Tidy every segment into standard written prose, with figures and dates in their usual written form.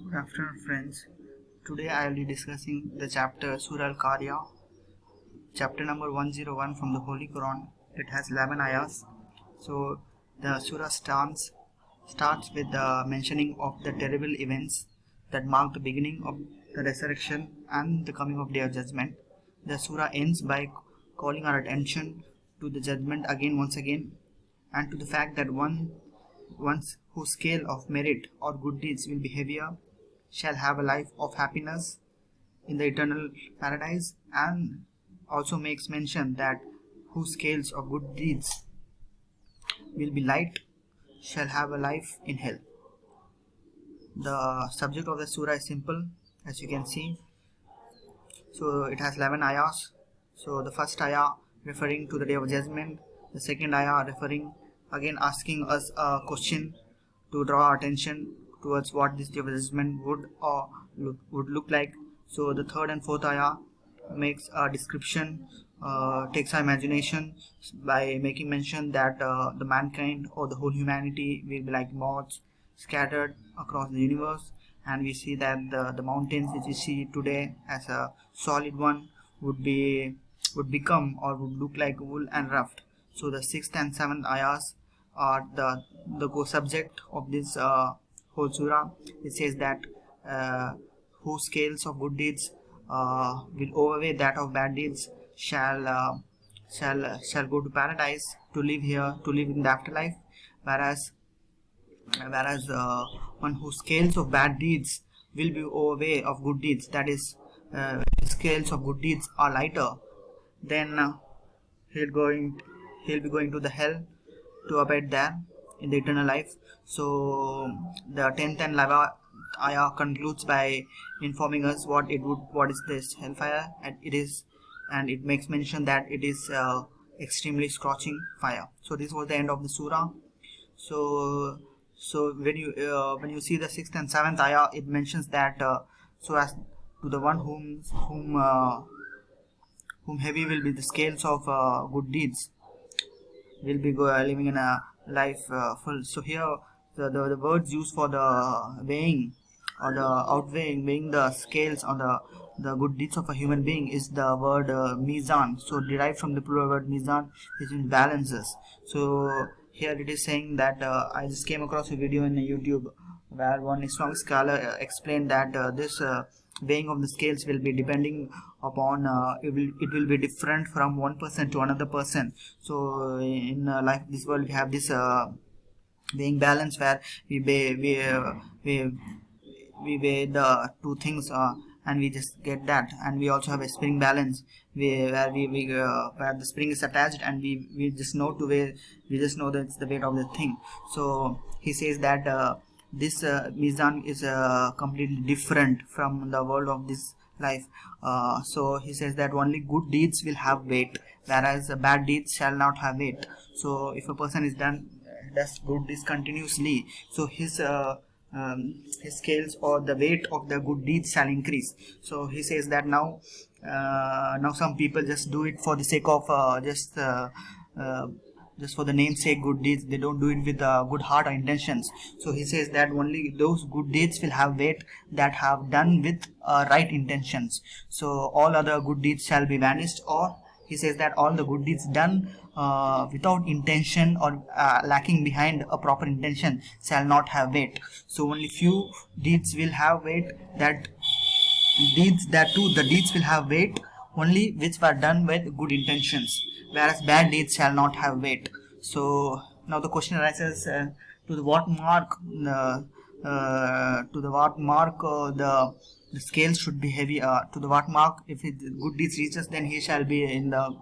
Good afternoon, friends. Today I will be discussing the chapter Surah Al-Qari'ah, chapter number 101 from the Holy Quran. It has 11 ayahs. So the surah starts with the mentioning of the terrible events that mark the beginning of the resurrection and the coming of Day of Judgment. The surah ends by calling our attention to the judgment once again, and to the fact that ones whose scale of merit or good deeds will be heavier shall have a life of happiness in the eternal paradise, and also makes mention that whose scales of good deeds will be light shall have a life in hell. The subject of the surah is simple, as you can see. So it has 11 ayahs. So the first ayah referring to the day of judgment, the second ayah referring again asking us a question to draw our attention towards what this day of judgment would look like. So the third and fourth ayah makes a description, takes our imagination by making mention that the mankind or the whole humanity will be like moths scattered across the universe, and we see that the mountains which we see today as a solid one would become or would look like wool and raft. So the sixth and seventh ayahs are the subject of this whole surah. It says that whose scales of good deeds will overweigh that of bad deeds shall go to paradise to live here, to live in the afterlife, whereas one whose scales of bad deeds will be overweigh of good deeds, that is, scales of good deeds are lighter, then he'll be going to the hell to abide there in the eternal life. So the 10th and 11th ayah concludes by informing us what is this hellfire, and it makes mention that it is extremely scorching fire. So this was the end of the surah. So when you see the 6th and 7th ayah, it mentions that so as to the one whom heavy will be the scales of good deeds, will be living in a life full. So here the words used for the weighing or the weighing the scales on the good deeds of a human being is the word mizan. So derived from the plural word mizan, which means balances. So here it is saying that I just came across a video in YouTube where one Islamic scholar explained that this weighing of the scales will be depending upon it will be different from one person to another person. So in life, this world, we have this weighing balance where we weigh the two things and we just get that. And we also have a spring balance where the spring is attached, and we just know to weigh, we just know that's the weight of the thing. So he says that this mizan is completely different from the world of this life. So he says that only good deeds will have weight, whereas bad deeds shall not have weight. So if a person does good deeds continuously, so his scales or the weight of the good deeds shall increase. So he says that now some people just do it for the sake of just for the namesake good deeds. They don't do it with good heart or intentions. So he says that only those good deeds will have weight that have done with right intentions. So all other good deeds shall be vanished, or he says that all the good deeds done without intention or lacking behind a proper intention shall not have weight. So only few deeds will have weight, the deeds will have weight only which were done with good intentions, whereas bad deeds shall not have weight. So now the question arises, to the what mark the scale should be heavy, to the what mark if good deeds reaches, then he shall be entered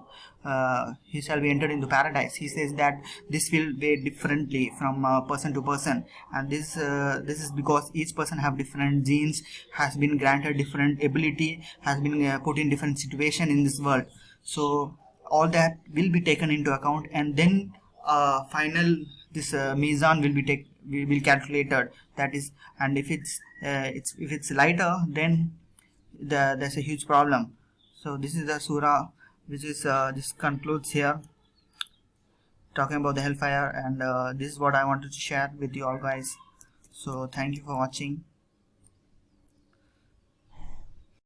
into paradise. He says that this will weigh differently from person to person, and this is because each person have different genes, has been granted different ability, has been put in different situation in this world. So all that will be taken into account, and then final this mizan will be calculated. That is, and if it's lighter, then there's a huge problem. So this is the surah which is this concludes here, talking about the hellfire, and this is what I wanted to share with you all guys. So thank you for watching.